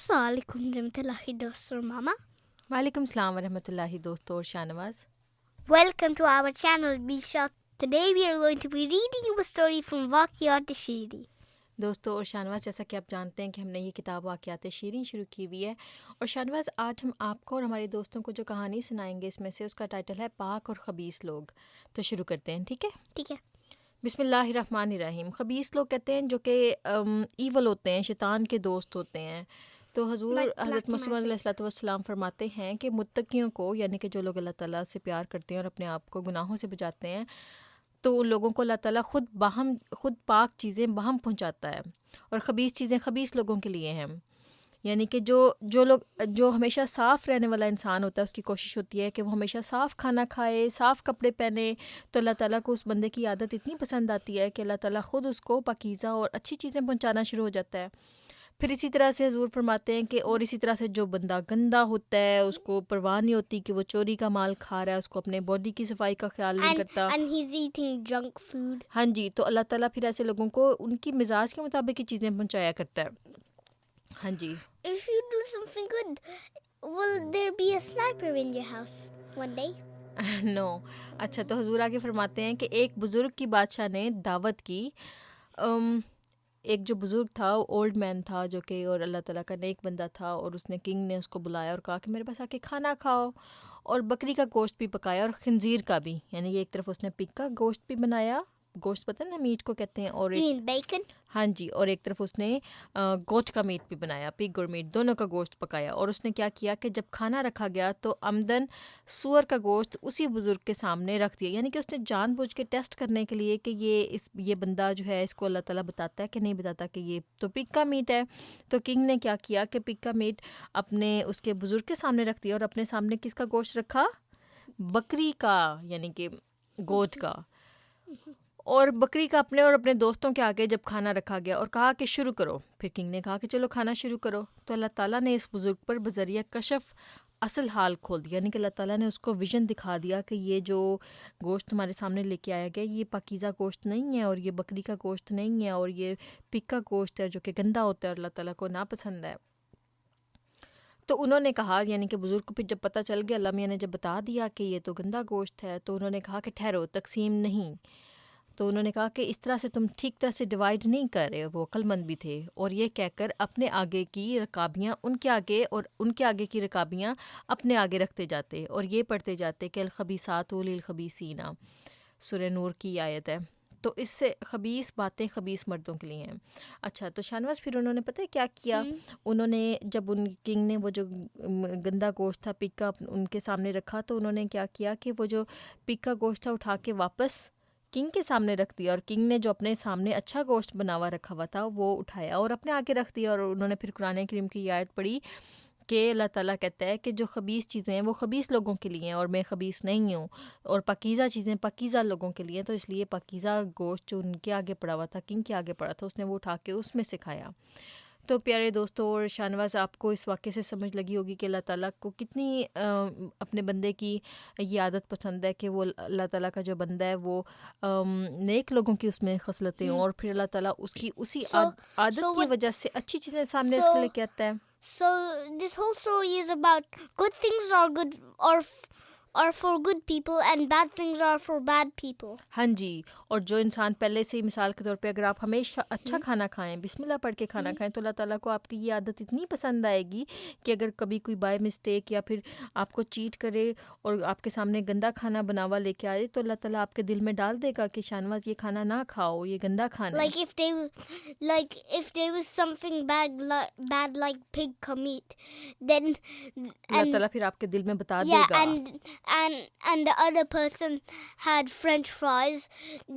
السلام علیکم ورحمۃ اللہ دوست اور ماما. وعلیکم السلام ورحمۃ اللہ دوستو اور Shahnawaz. Welcome to our channel Bisha. Today we are going to be reading you a story from واقعات شیریں. دوستو اور شاہنواز، جیسا کہ آپ جانتے ہیں کہ ہم نے یہ کتاب واقعات شیریں شروع کی ہوئی ہے، اور شاہنواز آج ہم آپ کو اور ہمارے دوستوں کو جو کہانی سنائیں گے اس میں سے اس کا ٹائٹل ہے پاک اور خبیث لوگ. تو شروع کرتے ہیں، ٹھیک ہے؟ ٹھیک ہے. بسم اللہ الرحمن الرحیم. خبیث لوگ کہتے ہیں جو کہ ایول ہوتے ہیں، شیطان کے دوست ہوتے ہیں. تو حضور حضرت مسیح علیہ الصلوۃ والسلام فرماتے ہیں کہ متقیوں کو، یعنی کہ جو لوگ اللہ تعالیٰ سے پیار کرتے ہیں اور اپنے آپ کو گناہوں سے بچاتے ہیں، تو ان لوگوں کو اللہ تعالیٰ خود پاک چیزیں باہم پہنچاتا ہے، اور خبیث چیزیں خبیث لوگوں کے لیے ہیں. یعنی کہ جو ہمیشہ صاف رہنے والا انسان ہوتا ہے، اس کی کوشش ہوتی ہے کہ وہ ہمیشہ صاف کھانا کھائے، صاف کپڑے پہنے، تو اللہ تعالیٰ کو اس بندے کی عادت اتنی پسند آتی ہے کہ اللہ تعالیٰ خود اس کو پاکیزہ اور اچھی چیزیں پہنچانا شروع ہو جاتا ہے. پھر اسی طرح سے حضور فرماتے ہیں کہ اور اسی طرح سے جو بندہ گندا ہوتا ہے، اس کو پرواہ نہیں ہوتی کہ وہ چوری کا مال کھا رہا ہے، اس کو اپنے باڈی کی صفائی کا خیال نہیں کرتا، And he's eating junk food. ہاں جی، تو اللہ تعالیٰ پھر ایسے لوگوں کو ان کی مزاج کے مطابق ہی چیزیں پہنچایا کرتا ہے. ہاں جی. If you do something good, will there be a sniper in your house one day? نو. اچھا، تو حضور آگے فرماتے ہیں کہ ایک بزرگ کی بادشاہ نے دعوت کی. ایک جو بزرگ تھا، اولڈ مین تھا، جو کہ اور اللہ تعالیٰ کا نیک بندہ تھا، اور اس نے کنگ نے اس کو بلایا اور کہا کہ میرے پاس آ کے کھانا کھاؤ، اور بکری کا گوشت بھی پکایا اور خنزیر کا بھی، یعنی ایک طرف اس نے پگ کا گوشت بھی بنایا، گوشت پتہ نا میٹ کو کہتے ہیں، اور You mean bacon? ہاں جی، اور ایک طرف اس نے گوٹ کا میٹ بھی بنایا، پگ اور میٹ دونوں کا گوشت پکایا. اور اس نے کیا کیا کہ جب کھانا رکھا گیا تو عمدن سور کا گوشت اسی بزرگ کے سامنے رکھ دیا. یعنی کہ اس نے جان بوجھ کے ٹیسٹ کرنے کے لیے کہ یہ بندہ جو ہے، اس کو اللہ تعالیٰ بتاتا ہے کہ نہیں بتاتا کہ یہ تو پگ کا میٹ ہے. تو کنگ نے کیا کیا کہ پگ کا میٹ اپنے اس کے بزرگ کے سامنے رکھ دیا، اور اپنے سامنے کس کا گوشت رکھا؟ بکری کا، یعنی کہ گوٹ کا. اور بکری کا اپنے اور اپنے دوستوں کے آگے جب کھانا رکھا گیا اور کہا کہ شروع کرو، پھر کنگ نے کہا کہ چلو کھانا شروع کرو. تو اللہ تعالیٰ نے اس بزرگ پر بذریعہ کشف اصل حال کھول دیا، یعنی کہ اللہ تعالیٰ نے اس کو ویژن دکھا دیا کہ یہ جو گوشت تمہارے سامنے لے کے آیا گیا، یہ پاکیزہ گوشت نہیں ہے، اور یہ بکری کا گوشت نہیں ہے، اور یہ پگ کا گوشت ہے جو کہ گندا ہوتا ہے اور اللہ تعالیٰ کو ناپسند ہے. تو انہوں نے کہا، یعنی کہ بزرگ کو پھر جب پتہ چل گیا، اللہ میاں نے جب بتا دیا کہ یہ تو گندا گوشت ہے، تو انہوں نے کہا کہ ٹھہرو، تقسیم نہیں. تو انہوں نے کہا کہ اس طرح سے تم ٹھیک طرح سے ڈیوائیڈ نہیں کر رہے. وہ عقل مند بھی تھے، اور یہ کہہ کر اپنے آگے کی رکابیاں ان کے آگے اور ان کے آگے کی رکابیاں اپنے آگے رکھتے جاتے، اور یہ پڑھتے جاتے کہ الخبیثات للخبیثین، سورہ نور کی آیت ہے. تو اس سے خبیث باتیں خبیث مردوں کے لیے ہیں. اچھا، تو شاہنواز پھر انہوں نے پتہ ہے کیا کیا؟ انہوں نے جب ان کنگ نے وہ جو گندا گوشت تھا پگ کا ان کے سامنے رکھا، تو انہوں نے کیا کیا کہ وہ جو پگ کا گوشت تھا اٹھا کے واپس کنگ کے سامنے رکھ دیا، اور کنگ نے جو اپنے سامنے اچھا گوشت بنا ہوا رکھا ہوا تھا وہ اٹھایا اور اپنے آگے رکھ دیا. اور انہوں نے پھر قرآن کریم کی آیت پڑھی کہ اللہ تعالیٰ کہتا ہے کہ جو خبیث چیزیں ہیں وہ خبیث لوگوں کے لیے ہیں، اور میں خبیث نہیں ہوں، اور پاکیزہ چیزیں پاکیزہ لوگوں کے لیے. تو اس لیے پاکیزہ گوشت جو ان کے آگے پڑا ہوا تھا، کنگ کے آگے پڑا تھا، اس نے وہ اٹھا کے اس میں سے کھایا. تو پیارے دوستوں اور شاہنواز، آپ کو اس واقعے سے سمجھ لگی ہوگی کہ اللہ تعالیٰ کو کتنی اپنے بندے کی یہ عادت پسند ہے کہ وہ اللہ تعالیٰ کا جو بندہ ہے وہ نیک لوگوں کی اس میں خصلتیں ہوں، اور پھر اللہ تعالیٰ اس کی اسی عادت کی وجہ سے اچھی چیزیں سامنے اس کے لے کے آتا ہے. So this whole story is about good things are good are for good people and bad things are for bad people. ہاں جی، اور جو انسان پہلے سے ہی مثال کے طور پہ اگر آپ ہمیشہ اچھا کھانا کھائیں، بسم اللہ پڑھ کے کھانا کھائیں، تو اللہ تعالیٰ کو آپ کی یہ عادت اتنی پسند آئے گی کہ اگر کبھی کوئی بائی مسٹیک یا پھر آپ کو چیٹ کرے اور آپ کے سامنے گندا کھانا بنا ہوا لے کے آئے، تو اللہ تعالیٰ آپ کے دل میں ڈال دے گا کہ شاہنواز یہ کھانا نہ کھاؤ، یہ گندا کھانا ہے. If there was something bad like pig ka meat, then اللہ تعالیٰ پھر آپ کے دل میں بتا دے گا. and the other person had French fries,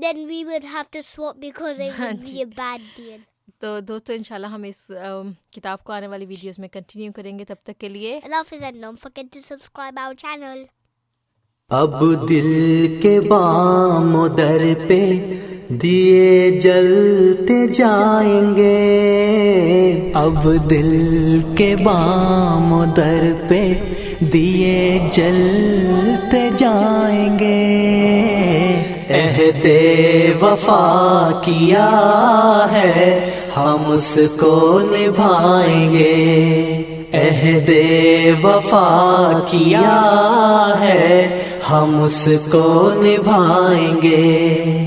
then we would have to swap because it would be a bad deal. تو دوستو انشاءاللہ ہم اس کتاب کو آنے والی ویڈیوز میں کنٹینیو کریں گے. تب تک کے لیے Allah Hafiz, and don't forget to subscribe our channel. اب دل کے بام و در پہ دیے جلتے جائیں گے، اب دل کے بام و در پہ دیے جلتے جائیں گے. عہد وفا کیا ہے ہم اس کو نبھائیں گے. عہد وفا کیا ہے ہم اس کو نبھائیں گے.